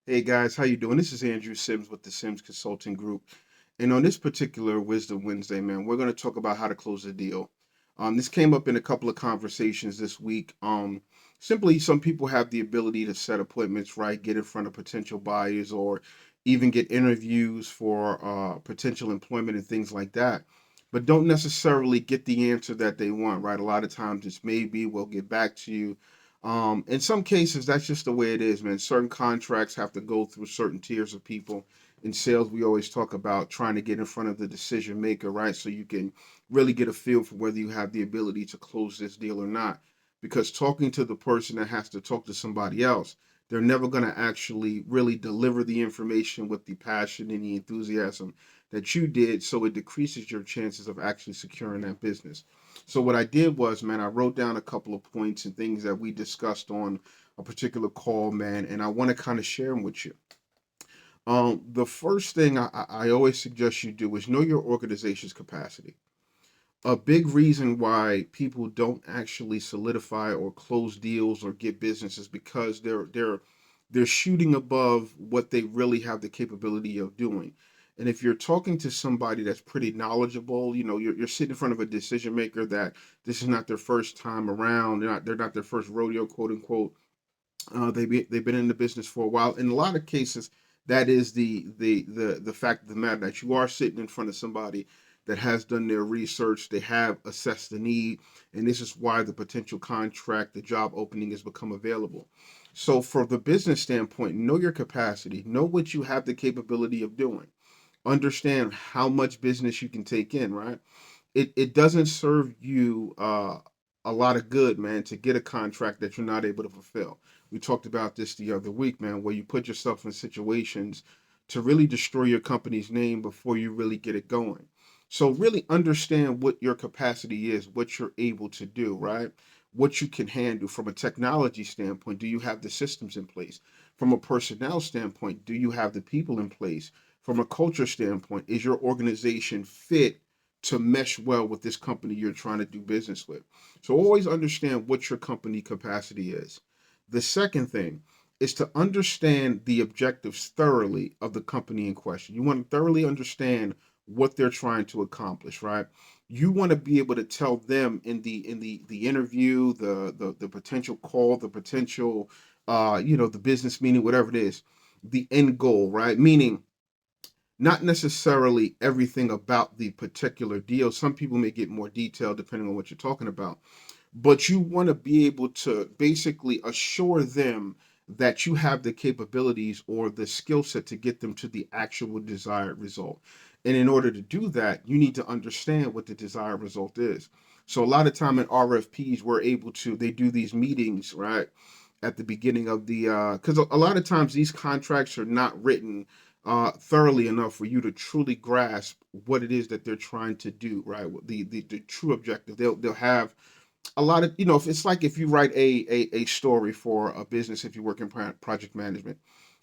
Hey guys, how you doing? This is Andrew Sims with the Sims Consulting Group. And on this particular Wisdom Wednesday, man, we're going to talk about how to close a deal. This came up in a couple of conversations this week. Simply, some people have the ability to set appointments, right? Get in front of potential buyers or even get interviews for potential employment and things like that, but don't necessarily get the answer that they want, right? A lot of times it's maybe we'll get back to you. In some cases, that's just the way it is, man. Certain contracts have to go through certain tiers of people. In sales, we always talk about trying to get in front of the decision maker, right? So you can really get a feel for whether you have the ability to close this deal or not. Because talking to the person that has to talk to somebody else, they're never going to actually really deliver the information with the passion and the enthusiasm that you did. So it decreases your chances of actually securing that business. So what I did was, man, I wrote down a couple of points and things that we discussed on a particular call, man, and I want to kind of share them with you. The first thing I always suggest you do is know your organization's capacity. A big reason why people don't actually solidify or close deals or get business is because they're shooting above what they really have the capability of doing. And if you're talking to somebody that's pretty knowledgeable, you're sitting in front of a decision maker that this is not their first time around. They're not their first rodeo, quote unquote. They've been in the business for a while. In a lot of cases, that is the fact of the matter, that you are sitting in front of somebody that has done their research. They have assessed the need, and this is why the potential contract, the job opening, has become available. So, for the business standpoint, know your capacity, know what you have the capability of doing, understand how much business you can take in, right? It doesn't serve you a lot of good, man, to get a contract that you're not able to fulfill. We talked about this the other week, man, where you put yourself in situations to really destroy your company's name before you really get it going. So really understand what your capacity is, what you're able to do, right? What you can handle from a technology standpoint. Do you have the systems in place? From a personnel standpoint, do you have the people in place? From a culture standpoint, is your organization fit to mesh well with this company you're trying to do business with? So always understand what your company capacity is. The second thing is to understand the objectives thoroughly of the company in question. You want to thoroughly understand what they're trying to accomplish, right? You want to be able to tell them in the interview, the potential call, the potential the business meeting, whatever it is, the end goal, right? Meaning not necessarily everything about the particular deal. Some people may get more detail depending on what you're talking about, but you want to be able to basically assure them that you have the capabilities or the skill set to get them to the actual desired result. And in order to do that, you need to understand what the desired result is. So a lot of time in RFPs, we're able to, they do these meetings, right? At the beginning of the, because a lot of times these contracts are not written thoroughly enough for you to truly grasp what it is that they're trying to do, right? The true objective. They'll have a lot of, if it's like if you write a story for a business, if you work in project management,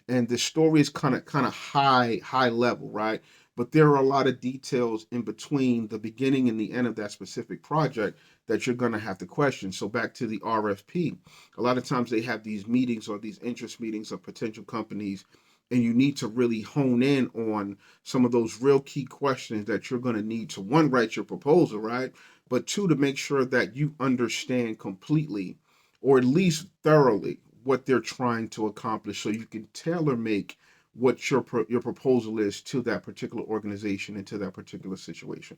and the story is kind of high level, right? But there are a lot of details in between the beginning and the end of that specific project that you're going to have to question. So back to the RFP, a lot of times they have these meetings or these interest meetings of potential companies, and you need to really hone in on some of those real key questions that you're going to need to, one, write your proposal, right? But two, to make sure that you understand completely, or at least thoroughly, what they're trying to accomplish, so you can tailor make what your proposal is to that particular organization and to that particular situation.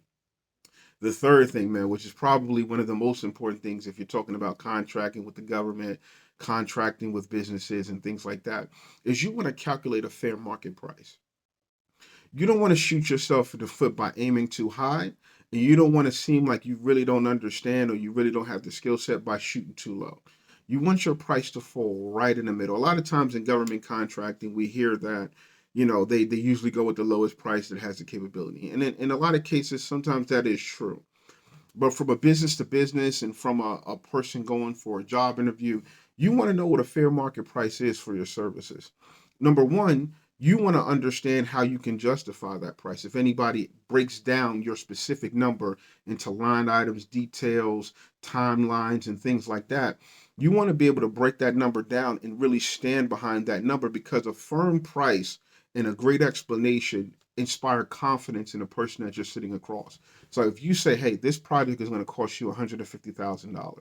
The third thing, man, which is probably one of the most important things if you're talking about contracting with the government, contracting with businesses and things like that, is you want to calculate a fair market price. You don't want to shoot yourself in the foot by aiming too high, and you don't want to seem like you really don't understand or you really don't have the skill set by shooting too low. You want your price to fall right in the middle. A lot of times in government contracting, we hear that, they usually go with the lowest price that has the capability. And in a lot of cases, sometimes that is true. But from a business to business and from a person going for a job interview, you want to know what a fair market price is for your services. Number one, you want to understand how you can justify that price. If anybody breaks down your specific number into line items, details, timelines, and things like that, You want to be able to break that number down and really stand behind that number, because a firm price and a great explanation inspire confidence in the person that you're sitting across. So if you say, hey, this project is going to cost you $150,000,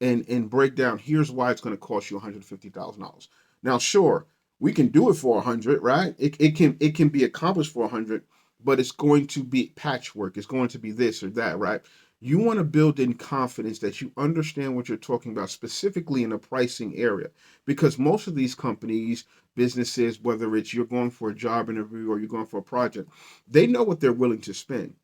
and break down, here's why it's going to cost you $150,000. Now, sure, we can do it for 100, right? It can be accomplished for 100, but it's going to be patchwork. It's going to be this or that, right? You want to build in confidence that you understand what you're talking about, specifically in the pricing area, because most of these companies, businesses, whether it's you're going for a job interview or you're going for a project, they know what they're willing to spend,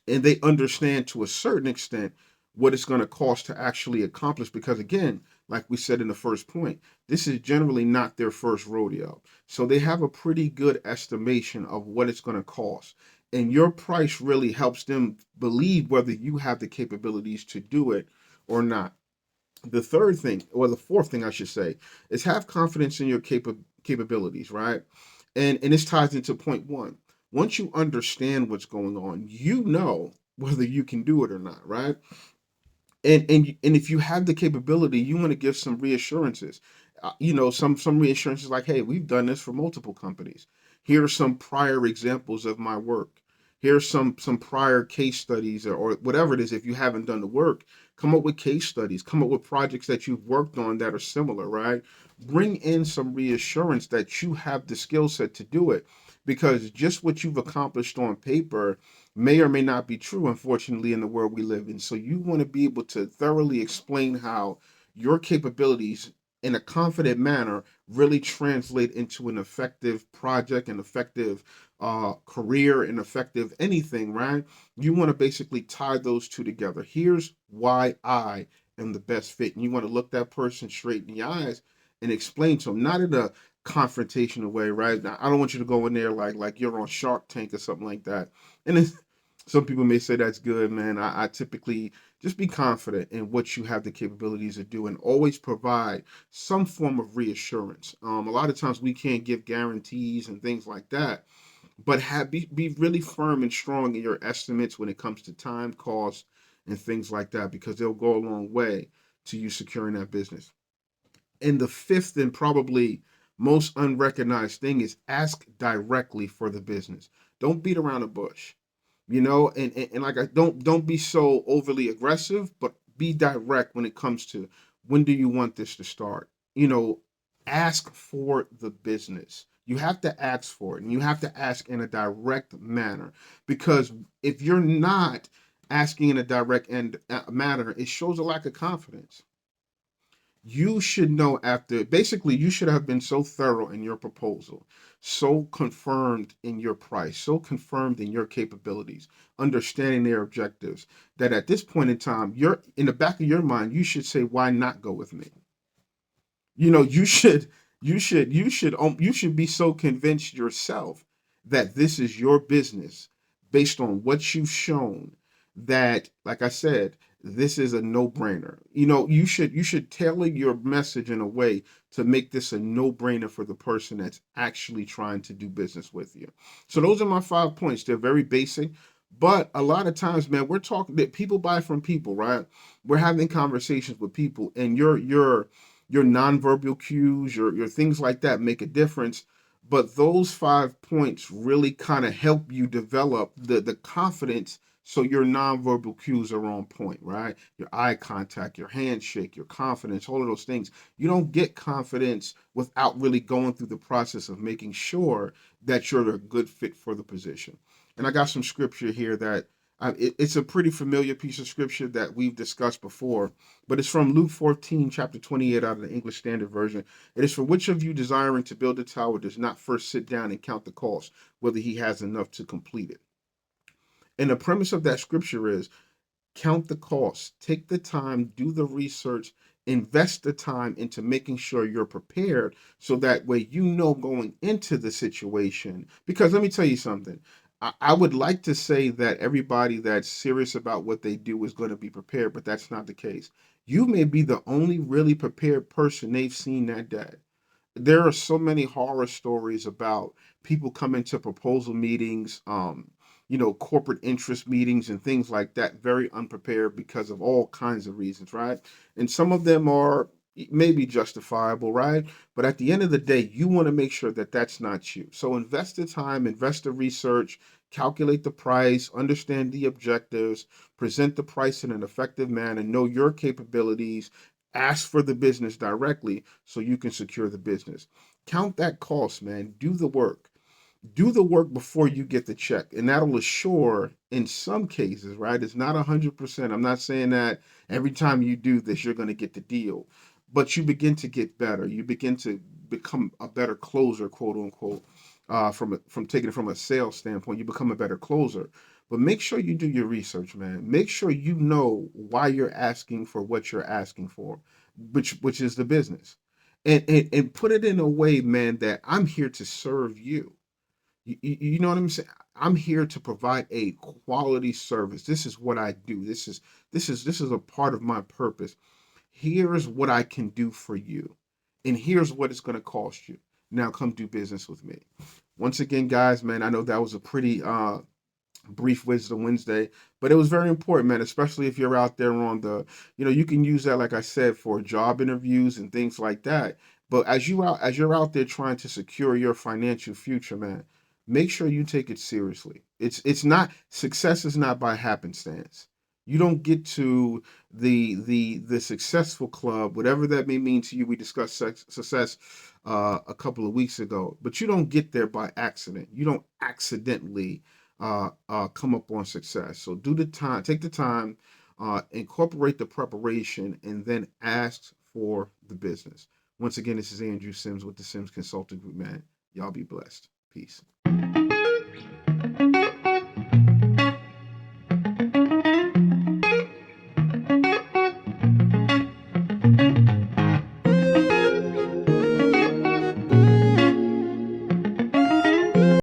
and they understand to a certain extent what it's going to cost to actually accomplish, because again, like we said in the first point, this is generally not their first rodeo, so they have a pretty good estimation of what it's going to cost, and your price really helps them believe whether you have the capabilities to do it or not. The third thing, or the fourth thing I should say, is have confidence in your capabilities, right? And this ties into point one. Once you understand what's going on, you know whether you can do it or not, right? And if you have the capability, you want to give some reassurances. Some reassurances like, hey, we've done this for multiple companies. Here are some prior examples of my work. Here's some prior case studies, or whatever it is. If you haven't done the work, come up with case studies, come up with projects that you've worked on that are similar, right? Bring in some reassurance that you have the skill set to do it, because just what you've accomplished on paper may or may not be true, unfortunately, in the world we live in. So you want to be able to thoroughly explain how your capabilities in a confident manner really translate into an effective project, an effective career, an effective anything, right? You want to basically tie those two together. Here's why I am the best fit. And you want to look that person straight in the eyes and explain to them, not in a confrontational way, right? Now, I don't want you to go in there like you're on Shark Tank or something like that. And it's, some people may say that's good, man. I typically just be confident in what you have the capabilities to do, and always provide some form of reassurance. A lot of times we can't give guarantees and things like that, but be really firm and strong in your estimates when it comes to time, cost, and things like that, because they'll go a long way to you securing that business. And the fifth and probably most unrecognized thing is ask directly for the business. Don't beat around the bush, and like, I don't be so overly aggressive, but be direct when it comes to when do you want this to start. Ask for the business. You have to ask for it, and you have to ask in a direct manner, because if you're not asking in a direct manner, it shows a lack of confidence. You should know, after basically you should have been so thorough in your proposal, so confirmed in your price, so confirmed in your capabilities, understanding their objectives, that at this point in time, you're in the back of your mind, you should say, why not go with me? You should be so convinced yourself that this is your business, based on what you've shown, that, like I said, this is a no-brainer. You should tailor your message in a way to make this a no-brainer for the person that's actually trying to do business with you. So those are my 5 points. They're very basic, but a lot of times, man, we're talking that people buy from people, right? We're having conversations with people, and your nonverbal cues, your things like that make a difference. But those 5 points really kind of help you develop the confidence, so your nonverbal cues are on point, right? Your eye contact, your handshake, your confidence, all of those things. You don't get confidence without really going through the process of making sure that you're a good fit for the position. And I got some scripture here that it's a pretty familiar piece of scripture that we've discussed before, but it's from Luke 14, chapter 28, out of the English Standard Version. It is, for which of you desiring to build a tower does not first sit down and count the cost, whether he has enough to complete it? And the premise of that scripture is, count the costs, take the time, do the research, invest the time into making sure you're prepared, so that way going into the situation. Because let me tell you something. I would like to say that everybody that's serious about what they do is going to be prepared, but that's not the case. You may be the only really prepared person they've seen that day. There are so many horror stories about people coming to proposal meetings, corporate interest meetings and things like that, very unprepared because of all kinds of reasons, right? And some of them are, It may be justifiable, right? But at the end of the day, you want to make sure that that's not you. So invest the time, invest the research, calculate the price, understand the objectives, present the price in an effective manner, know your capabilities, ask for the business directly so you can secure the business. Count that cost, man. Do the work. Do the work before you get the check, and that'll assure in some cases, right? It's not 100%. I'm not saying that every time you do this you're going to get the deal, but you begin to get better. You begin to become a better closer, quote unquote. From taking it from a sales standpoint, you become a better closer. But make sure you do your research, man. Make sure you know why you're asking for what you're asking for, which is the business, and put it in a way, man, that I'm here to serve you. You know what I'm saying? I'm here to provide a quality service. This is what I do. This is a part of my purpose. Here's what I can do for you, and here's what it's going to cost you. Now come do business with me. Once again, guys, man, I know that was a pretty brief Wisdom Wednesday, but it was very important, man, especially if you're out there on you can use that, like I said, for job interviews and things like that. But as you're out there trying to secure your financial future, man, make sure you take it seriously. It's not success is not by happenstance. You don't get to the successful club, whatever that may mean to you. We discussed success a couple of weeks ago, but you don't get there by accident. You don't accidentally come up on success. So do the time, take the time, incorporate the preparation, and then ask for the business. Once again, this is Andrew Sims with the Sims Consulting Group, man. Y'all be blessed. Peace.